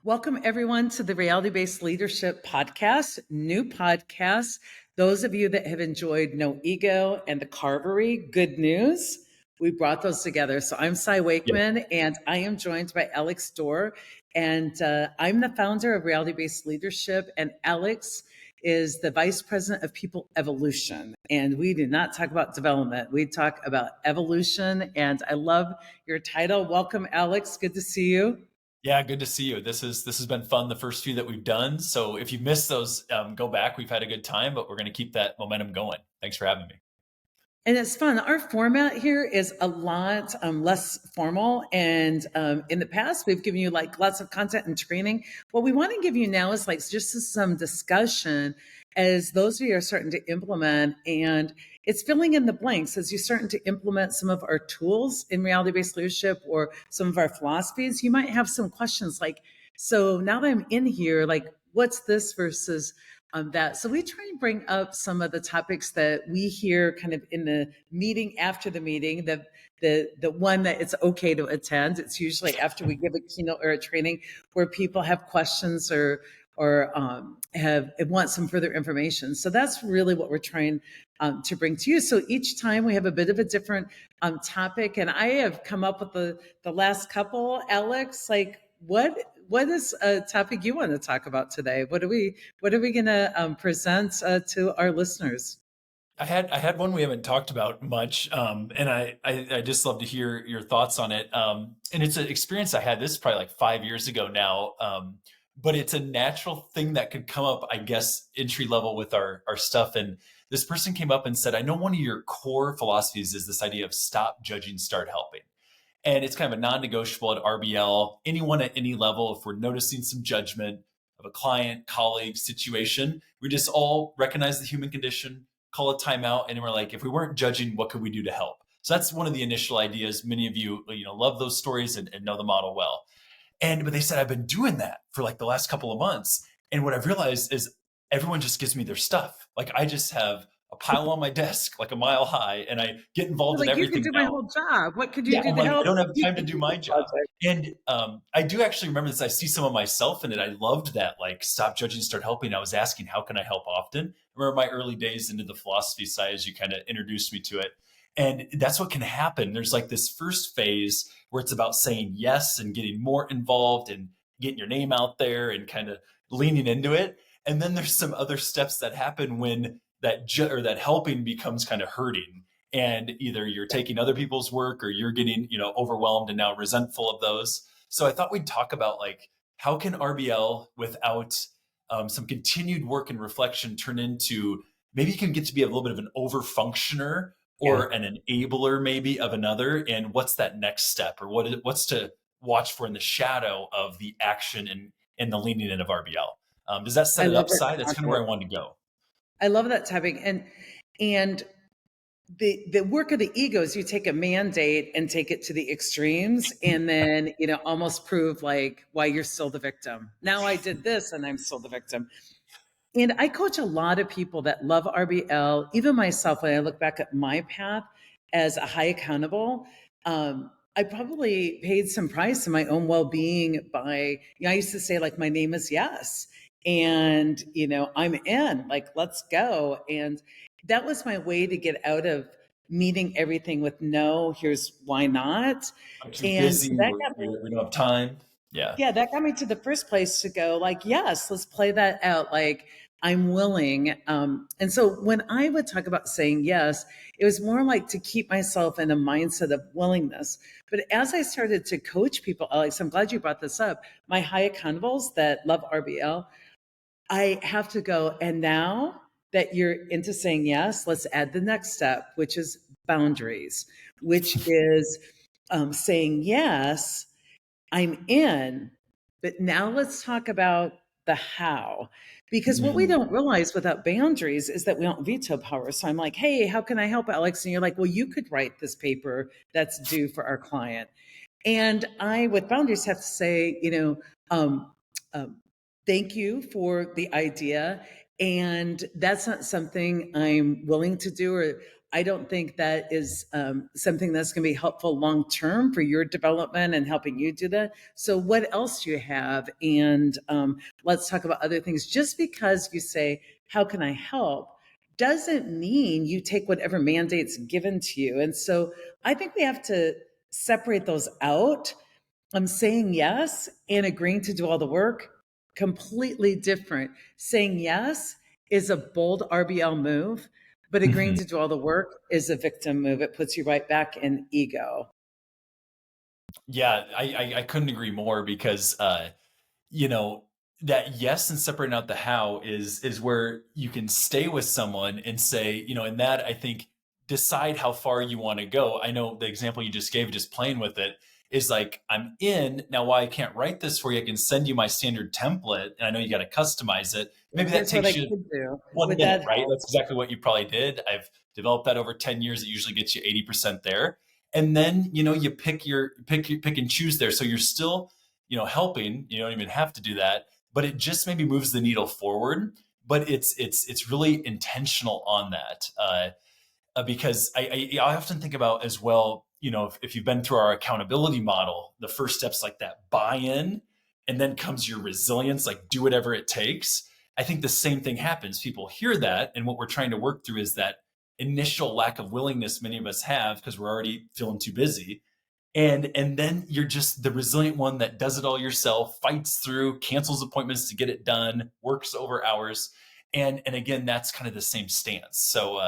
Welcome, everyone, to the Reality Based Leadership Podcast, new podcast. Those of you that have enjoyed No Ego and The Carvery, good news. We brought those together. So I'm Cy Yeah. Wakeman, and I am joined by Alex Dorr. And I'm the founder of Reality Based Leadership, and Alex is the Vice President of People Evolution. And we do not talk about development. We talk about evolution. And I love your title. Welcome, Alex. Good to see you. Yeah, good to see you. This has been fun, the first few that we've done. So if you missed those, go back. We've had a good time, but we're going to keep that momentum going. Thanks for having me. And it's fun. Our format here is a lot less formal. And in the past, we've given you like lots of content and training. What we want to give you now is like just some discussion as those of you are starting to implement. And it's filling in the blanks as you're starting to implement some of our tools in reality-based leadership or some of our philosophies. You might have some questions like, so now that I'm in here, like, what's this versus that. So we try and bring up some of the topics that we hear kind of in the meeting after the meeting, the one that it's okay to attend. It's usually after we give a keynote or a training where people have questions or have want some further information. So that's really what we're trying to bring to you. So each time we have a bit of a different topic, and I have come up with the last couple. Alex, like what is a topic you want to talk about today? What are we going to present to our listeners? I had one we haven't talked about much, and I just love to hear your thoughts on it. And it's an experience I had. This is probably like 5 years ago now, but it's a natural thing that could come up, I guess, entry level with our stuff. And this person came up and said, "I know one of your core philosophies is this idea of stop judging, start helping." And it's kind of a non-negotiable at RBL. Anyone at any level, if we're noticing some judgment of a client, colleague, situation, we just all recognize the human condition, call a timeout, and we're like, if we weren't judging, what could we do to help? So that's one of the initial ideas. Many of you, love those stories and know the model well. But they said, I've been doing that for like the last couple of months. And what I've realized is everyone just gives me their stuff. Like I just have a pile on my desk, like a mile high, and I get involved in Like you could everything do my now. whole job. What could you Yeah, do I'm to like, I help? don't have You time to could do do my the job. project. And I do actually remember this. I see some of myself in it. I loved that, like, stop judging, start helping. I was asking, how can I help often? I remember my early days into the philosophy side as you kind of introduced me to it. And that's what can happen. There's like this first phase where it's about saying yes and getting more involved and getting your name out there and kind of leaning into it. And then there's some other steps that happen when or that helping becomes kind of hurting, and either you're taking other people's work or you're getting overwhelmed and now resentful of those. So I thought we'd talk about like how can RBL without some continued work and reflection turn into, maybe you can get to be a little bit of an over functioner Yeah. or an enabler maybe of another, and what's that next step, or what's to watch for in the shadow of the action and the leaning in of RBL. Does that set I it love up, that side? That's kind of topic. where I wanted to go. I love that topic. And the work of the ego is you take a mandate and take it to the extremes and then almost prove like why you're still the victim. Now I did this and I'm still the victim. And I coach a lot of people that love RBL, even myself. When I look back at my path as a high accountable, I probably paid some price in my own well-being by, I used to say like, my name is yes. And, I'm in, like, let's go. And that was my way to get out of meeting everything with no, here's why not. I'm too And busy. that got me, We don't have time. Yeah. yeah, that got me to the first place to go like, yes, let's play that out. Like I'm willing. And so when I would talk about saying yes, it was more like to keep myself in a mindset of willingness. But as I started to coach people, Alex, I'm glad you brought this up. My high accountables that love RBL, I have to go. And now that you're into saying yes, let's add the next step, which is boundaries, which is saying yes, I'm in, but now let's talk about the how. Because what we Mm. don't realize without boundaries is that we don't veto power. So I'm like, hey, how can I help, Alex? And you're like, well, you could write this paper that's due for our client. And I, with boundaries, have to say, um, um, thank you for the idea. And that's not something I'm willing to do, or I don't think that is something that's going to be helpful long term for your development and helping you do that. So, what else do you have? And let's talk about other things. Just because you say, how can I help? Doesn't mean you take whatever mandate's given to you. And so I think we have to separate those out. I'm saying yes and agreeing to do all the work, completely different. Saying yes is a bold RBL move, but agreeing Mhm. to do all the work is a victim move. It puts you right back in ego. Yeah, I couldn't agree more because you know, that yes and separating out the how is where you can stay with someone and say, in that I think decide how far you want to go. I know the example you just gave, just playing with it, is like I'm in now. Why I can't write this for you? I can send you my standard template, and I know you got to customize it. Maybe that Here's what I takes you could do. 1 minute, Would that right? help? That's exactly what you probably did. I've developed that over 10 years. It usually gets you 80% there. And then, you pick and choose there. So you're still, helping. You don't even have to do that, but it just maybe moves the needle forward. But it's really intentional on that. Because I often think about as well, if you've been through our accountability model, the first step's like that buy-in, and then comes your resilience, like do whatever it takes. I think the same thing happens. People hear that, and what we're trying to work through is that initial lack of willingness many of us have because we're already feeling too busy. And then you're just the resilient one that does it all yourself, fights through, cancels appointments to get it done, works over hours. And again, that's kind of the same stance. So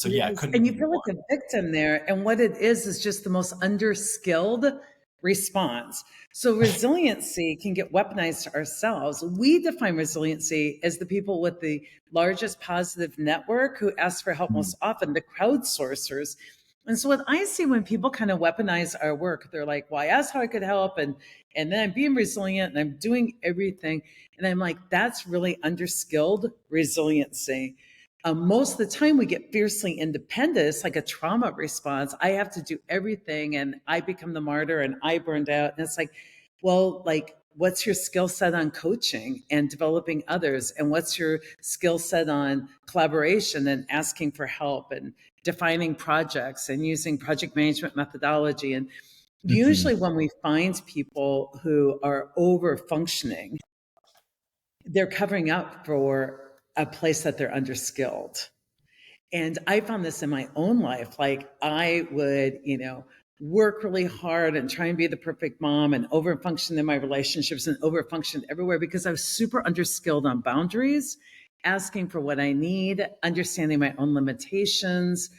yeah, I Yes. couldn't And you agree feel like more. a victim there. And what it is just the most underskilled response. So resiliency can get weaponized to ourselves. We define resiliency as the people with the largest positive network who ask for help Mm. most often, the crowdsourcers. And so what I see when people kind of weaponize our work, they're like, well, I asked how I could help and then I'm being resilient and I'm doing everything. And I'm like, that's really underskilled resiliency. Most of the time we get fiercely independent. It's like a trauma response. I have to do everything and I become the martyr and I burned out. And it's like, well, like, what's your skill set on coaching and developing others? And what's your skill set on collaboration and asking for help and defining projects and using project management methodology? And usually Mhm. when we find people who are over functioning, they're covering up for a place that they're underskilled. And I found this in my own life. Like I would, work really hard and try and be the perfect mom and overfunction in my relationships and overfunction everywhere because I was super underskilled on boundaries, asking for what I need, understanding my own limitations.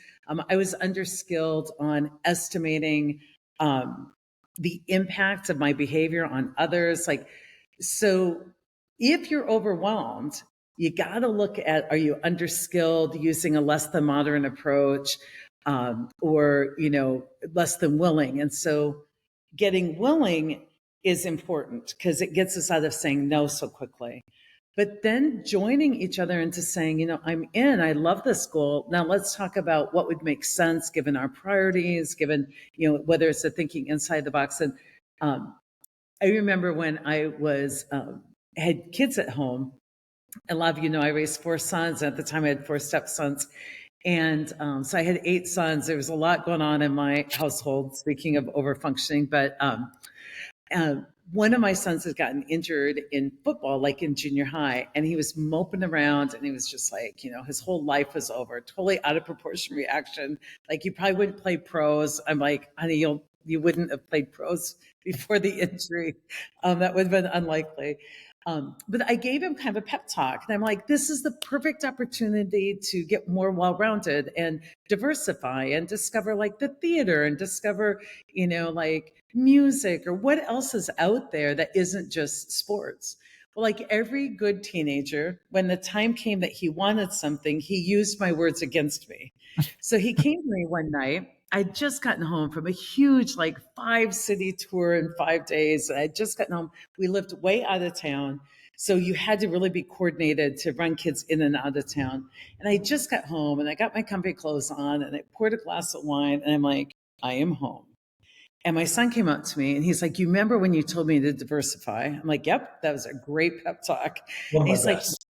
I was underskilled on estimating um, the impact of my behavior on others. Like, so if you're overwhelmed, you got to look at, are you underskilled using a less than modern approach, or less than willing? And so getting willing is important because it gets us out of saying no so quickly, but then joining each other into saying, I'm in, I love this goal, now let's talk about what would make sense given our priorities, given whether it's the thinking inside the box. And um, I remember when I was had kids at home. A lot of I raised four sons. At the time, I had four stepsons. And so I had eight sons. There was a lot going on in my household, speaking of overfunctioning. But uh, one of my sons had gotten injured in football, like in junior high, and he was moping around and he was just like, his whole life was over, totally out of proportion reaction. Like, you probably wouldn't play pros. I'm like, honey, you wouldn't have played pros before the injury. That would have been unlikely. But I gave him kind of a pep talk. And I'm like, this is the perfect opportunity to get more well rounded and diversify and discover like the theater and discover, like music or what else is out there that isn't just sports. Well, like every good teenager, when the time came that he wanted something, he used my words against me. So he came to me one night. I'd just gotten home from a huge, like 5 city tour in 5 days. I'd just gotten home. We lived way out of town. So you had to really be coordinated to run kids in and out of town. And I just got home and I got my comfy clothes on and I poured a glass of wine and I'm like, I am home. And my son came up to me and he's like, you remember when you told me to diversify? I'm like, yep, that was a great pep talk. One of And my he's like, best.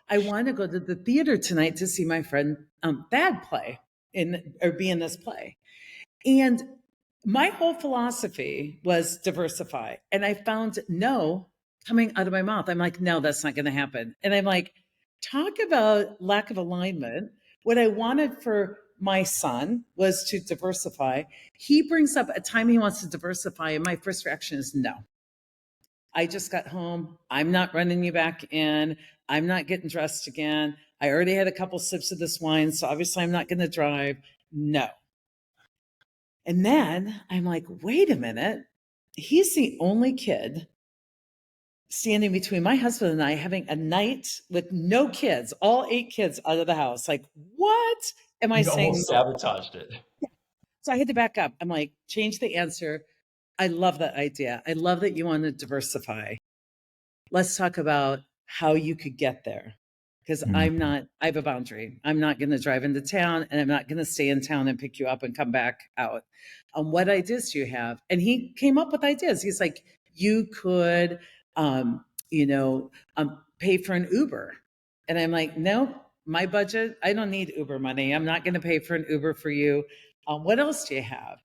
I want to go to the theater tonight to see my friend Thad play. in or be in this play. And my whole philosophy was diversify. And I found no coming out of my mouth. I'm like, no, that's not going to happen. And I'm like, talk about lack of alignment. What I wanted for my son was to diversify. He brings up a time he wants to diversify. And my first reaction is no. I just got home. I'm not running you back in. I'm not getting dressed again. I already had a couple sips of this wine. So obviously I'm not going to drive. No. And then I'm like, wait a minute. He's the only kid standing between my husband and I having a night with no kids, all 8 kids out of the house. Like, what am I You saying? almost sabotaged it. So I had to back up. I'm like, change the answer. I love that idea. I love that you want to diversify. Let's talk about how you could get there. Because I have a boundary. I'm not going to drive into town and I'm not going to stay in town and pick you up and come back out. What ideas do you have? And he came up with ideas. He's like, you could, pay for an Uber. And I'm like, no, my budget, I don't need Uber money. I'm not going to pay for an Uber for you. What else do you have?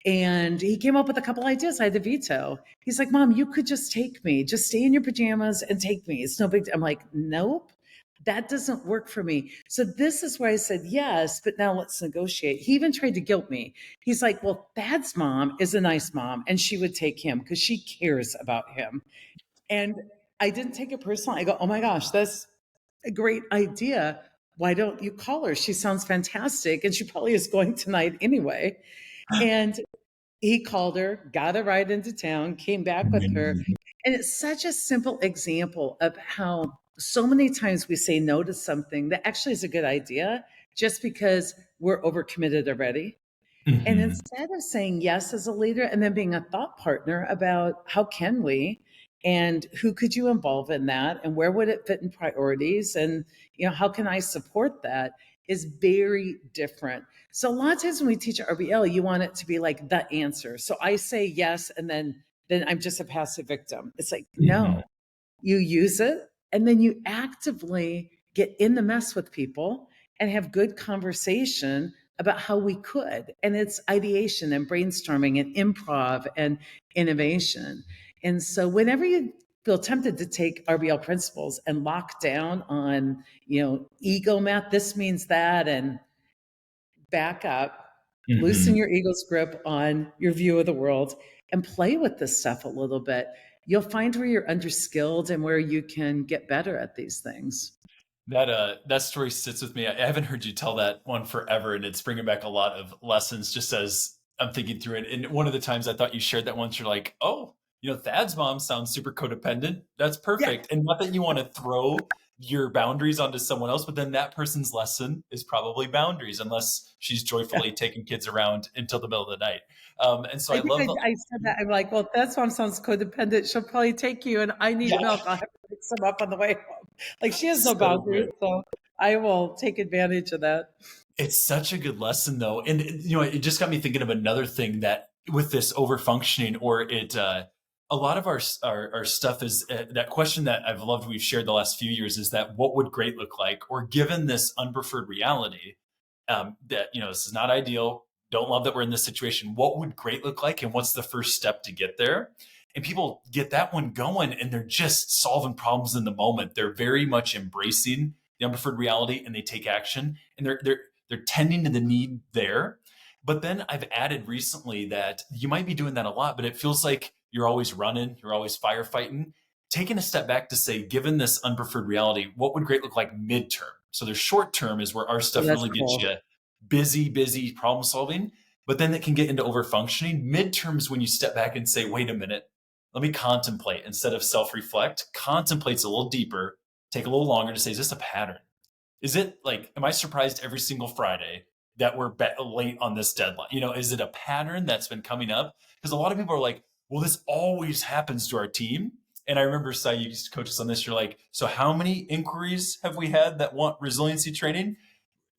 And he came up with a couple ideas. I had to veto. He's like, Mom, you could just take me. Just stay in your pajamas and take me. It's no big deal. I'm like, nope, that doesn't work for me. So this is where I said yes, but now let's negotiate. He even tried to guilt me. He's like, well, Thad's mom is a nice mom and she would take him because she cares about him. And I didn't take it personal. I go, oh my gosh, that's a great idea. Why don't you call her? She sounds fantastic. And she probably is going tonight anyway. And he called her, got a ride into town, came back with her. And it's such a simple example of how so many times we say no to something that actually is a good idea just because we're overcommitted already. And instead of saying yes as a leader and then being a thought partner about how can we and who could you involve in that and where would it fit in priorities and how can I support that is very different. So a lot of times when we teach RBL, you want it to be like the answer. So I say yes and then I'm just a passive victim. It's like no, you use it and then you actively get in the mess with people and have good conversation about how we could. And it's ideation and brainstorming and improv and innovation. And so whenever you feel tempted to take RBL principles and lock down on, ego math, this means that, and back up, loosen your ego's grip on your view of the world and play with this stuff a little bit. You'll find where you're underskilled and where you can get better at these things. That story sits with me. I haven't heard you tell that one forever, and it's bringing back a lot of lessons just as I'm thinking through it. And one of the times I thought you shared that once, you're like, oh, Thad's mom sounds super codependent. That's Yeah. perfect. And not that you want to throw your boundaries onto someone else, but then that person's lesson is probably boundaries, unless she's joyfully taking kids around until the middle of the night. And so I I think love I said that. I'm like, well, that's mom sounds codependent. She'll probably take you, and I need yeah, milk. I'll have to pick some up on the way home. Like she has no so boundaries, good. so I will take advantage of that. It's such a good lesson, though, and it just got me thinking of another thing that with this over functioning, or a lot of our stuff is that question that I've loved we've shared the last few years is that what would great look like, or given this unpreferred reality that this is not ideal. Don't love that we're in this situation. What would great look like, and what's the first step to get there? And people get that one going, and they're just solving problems in the moment. They're very much embracing the unpreferred reality, and they take action, and they're tending to the need there. But then I've added recently that you might be doing that a lot, but it feels like you're always running, you're always firefighting. Taking a step back to say, given this unpreferred reality, what would great look like midterm? So there's short term is where our Oh, stuff that's really gets cool. you busy problem solving, but then it can get into over functioning. Midterms, when you step back and say, wait a minute, let me contemplate instead of self reflect. Contemplate's a little deeper, take a little longer to say, is this a pattern? Is it like, am I surprised every single Friday that we're late on this deadline? Is it a pattern that's been coming up? Because a lot of people are like, well, this always happens to our team. And I remember, Sai, you used to coach us on this. You're like, so how many inquiries have we had that want resiliency training?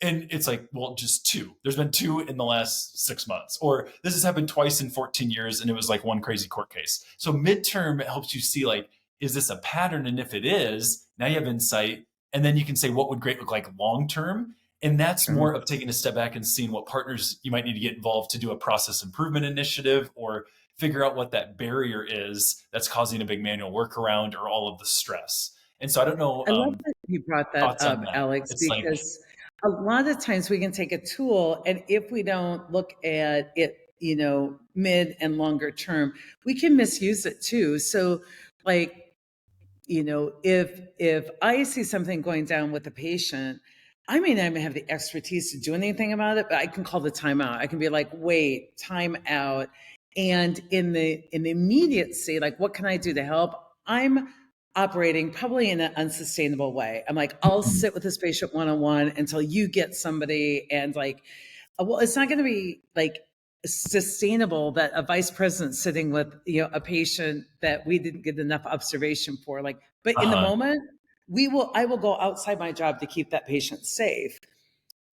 And it's like, well, just two. There's been two in the last 6 months. Or this has happened twice in 14 years, and it was like one crazy court case. So midterm helps you see, like, is this a pattern? And if it is, now you have insight. And then you can say, what would great look like long term? And that's True. more of taking a step back and seeing what partners you might need to get involved to do a process improvement initiative, or figure out what that barrier is that's causing a big manual workaround or all of the stress. And so I don't know, I love that you brought that thoughts on up, that. Alex, It's like, because a lot of times we can take a tool, and if we don't look at it, mid and longer term, we can misuse it too. So, like, if I see something going down with a patient, I may not even have the expertise to do anything about it, but I can call the timeout. I can be like, wait, time out. And in the immediacy, like, what can I do to help? I'm operating probably in an unsustainable way. I'm like, I'll mhm, sit with this patient one on one until you get somebody, and like, well, it's not going to be like sustainable that a vice president sitting with a patient that we didn't get enough observation for, like, but in the uh-huh. moment, I will go outside my job to keep that patient safe.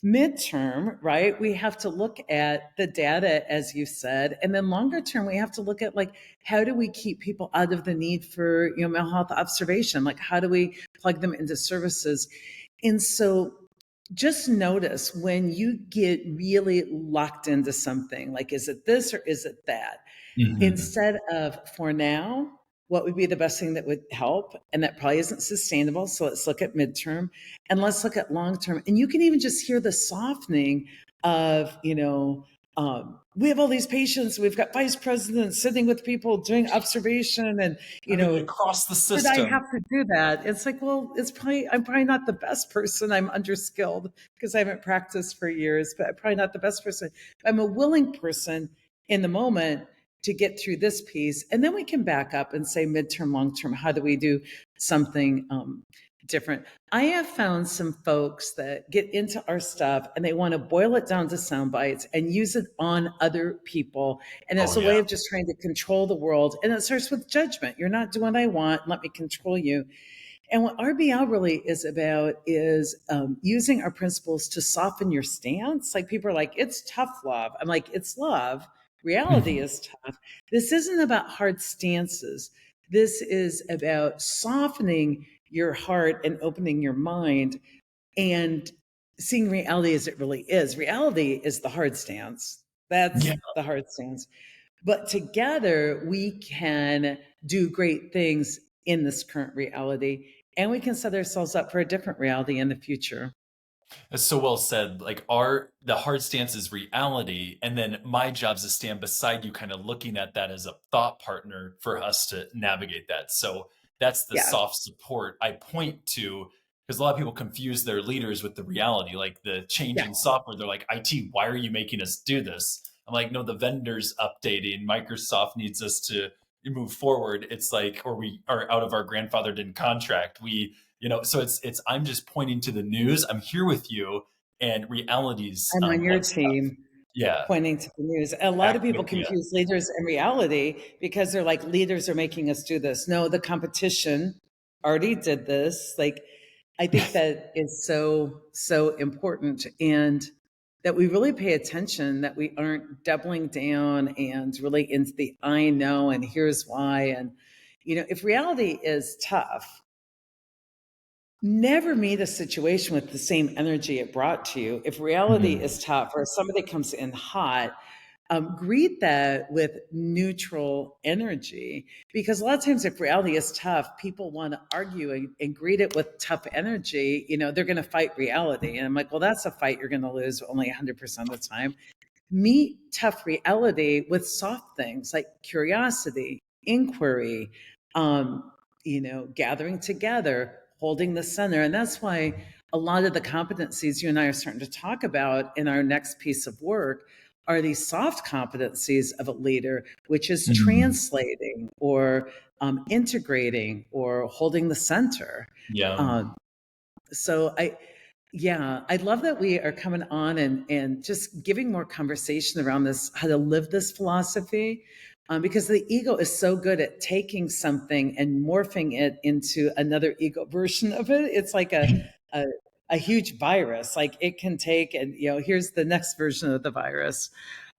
Midterm, right, we have to look at the data, as you said, and then longer term we have to look at, like, how do we keep people out of the need for mental health observation, like how do we plug them into services. And so just notice when you get really locked into something, like, is it this or is it that? Mhm. Instead of, for now, what would be the best thing that would help? And that probably isn't sustainable. So let's look at midterm and let's look at long term. And you can even just hear the softening of, we have all these patients. We've got vice presidents sitting with people doing observation, and, Having it across the should I system. have to do that? It's like, well, I'm probably not the best person. I'm underskilled because I haven't practiced for years, but I'm probably not the best person. I'm a willing person in the moment to get through this piece. And then we can back up and say midterm, long term, how do we do something different? I have found some folks that get into our stuff and they want to boil it down to sound bites and use it on other people. And Oh it's a yeah. way of just trying to control the world. And it starts with judgment. You're not doing what I want. Let me control you. And what RBL really is about is using our principles to soften your stance. Like, people are like, it's tough love. I'm like, it's love. Reality Mhm. is tough. This isn't about hard stances. This is about softening your heart and opening your mind and seeing reality as it really is. Reality is the hard stance. That's Yeah. the hard stance. But together, we can do great things in this current reality, and we can set ourselves up for a different reality in the future. That's so well said. Like, our the hard stance is reality, and then my job is to stand beside you, kind of looking at that as a thought partner for us to navigate that. So that's the Yeah. soft support I point to, because a lot of people confuse their leaders with the reality, like the changing Yes. software. They're like, IT, why are you making us do this? I'm like, no, the vendor's updating. Microsoft needs us to move forward. It's like, or we are out of our grandfathered in contract. So it's I'm just pointing to the news. I'm here with you, and realities, I'm on your what's tough. team, Yeah, pointing to the news. A lot of back people with you. confuse leaders and reality because they're like, leaders are making us do this. No, the competition already did this. Like, I think that is so, so important. And that we really pay attention, that we aren't doubling down and really into the I know and here's why. And, if reality is tough, never meet a situation with the same energy it brought to you. If reality Mhm. is tough or somebody comes in hot, greet that with neutral energy. Because a lot of times, if reality is tough, people want to argue and greet it with tough energy. They're going to fight reality. And I'm like, well, that's a fight you're going to lose only 100% of the time. Meet tough reality with soft things like curiosity, inquiry, gathering together, holding the center. And that's why a lot of the competencies you and I are starting to talk about in our next piece of work are these soft competencies of a leader, which is Mhm. translating or integrating or holding the center. Yeah. Um, so yeah, I love that we are coming on and just giving more conversation around this, how to live this philosophy, because the ego is so good at taking something and morphing it into another ego version of it. It's like a, a huge virus. Like, it can take, and here's the next version of the virus.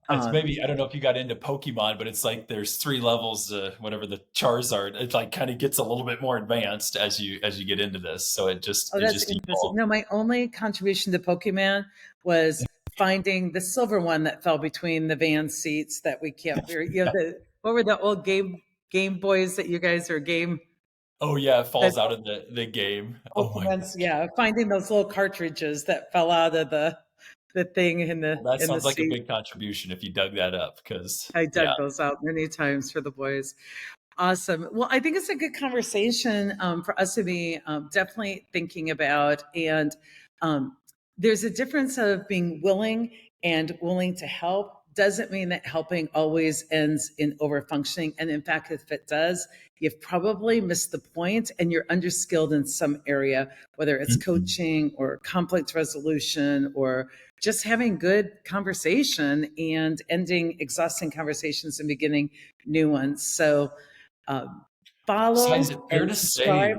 It's Um, maybe I don't know if you got into Pokemon, but it's like there's 3 levels, whatever the Charizard, it, like, kinda gets a little bit more advanced as you get into this, so oh, it that's just interesting. evolves. No, my only contribution to Pokemon was finding the silver one that fell between the van seats that we kept. What were the old Game Boys that you guys are game Oh, yeah, it that falls out of the game. Oh my Pokemons? Yeah, finding those little cartridges that fell out of the thing in the well, that in the sounds like a seat. big contribution if you dug that up, because I yeah. dug those out many times for the boys. Awesome. Well, I think it's a good conversation for us to be definitely thinking about. And um, there's a difference of being willing and willing to help. Doesn't mean that helping always ends in overfunctioning. And in fact, if it does, you've probably missed the point and you're underskilled in some area, whether it's Mhm. coaching or conflict resolution or just having good conversation and ending exhausting conversations and beginning new ones. So, um, So is follow it fair and to subscribe.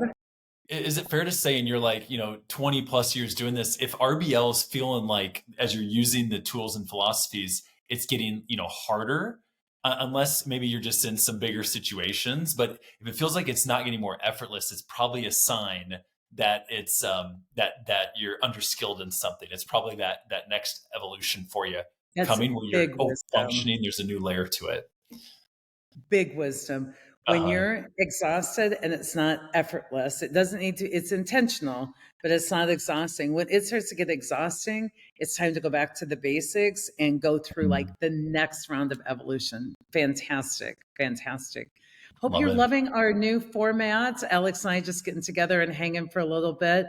say is it fair to say in your, like, 20 plus years doing this, if RBL is feeling like as you're using the tools and philosophies, it's getting, harder, unless maybe you're just in some bigger situations, but if it feels like it's not getting more effortless, it's probably a sign that it's that you're underskilled in something. It's probably that next evolution for you That's coming where you're big wisdom. functioning, there's a new layer to it. Big wisdom. When Uh-huh. you're exhausted and it's not effortless, it doesn't need to, it's intentional, but it's not exhausting. When it starts to get exhausting, it's time to go back to the basics and go through like Mm. the next round of evolution. Fantastic. Fantastic. Hope Love you're it. loving our new format. Alex and I just getting together and hanging for a little bit.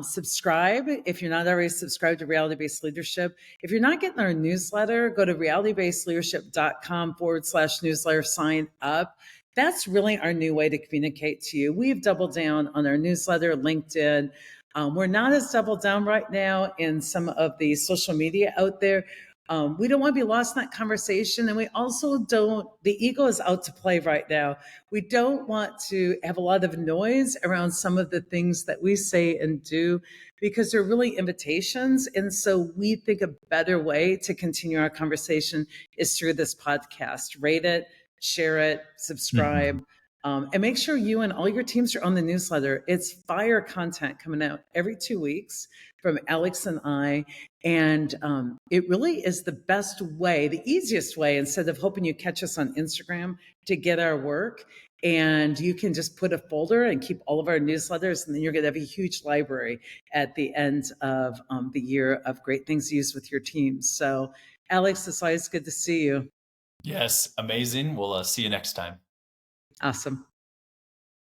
Subscribe if you're not already subscribed to Reality Based Leadership. If you're not getting our newsletter, go to realitybasedleadership.com/newsletter, sign up. That's really our new way to communicate to you. We've doubled down on our newsletter, LinkedIn. We're not as doubled down right now in some of the social media out there. We don't want to be lost in that conversation. And we also don't, the ego is out to play right now. We don't want to have a lot of noise around some of the things that we say and do because they're really invitations. And so we think a better way to continue our conversation is through this podcast. Rate it, share it, subscribe. Mhm. And make sure you and all your teams are on the newsletter. It's fire content coming out every 2 weeks from Alex and I. And it really is the best way, the easiest way, instead of hoping you catch us on Instagram to get our work. And you can just put a folder and keep all of our newsletters, and then you're going to have a huge library at the end of the year of great things to use with your teams. So, Alex, it's always good to see you. Yes, amazing. We'll see you next time. Awesome.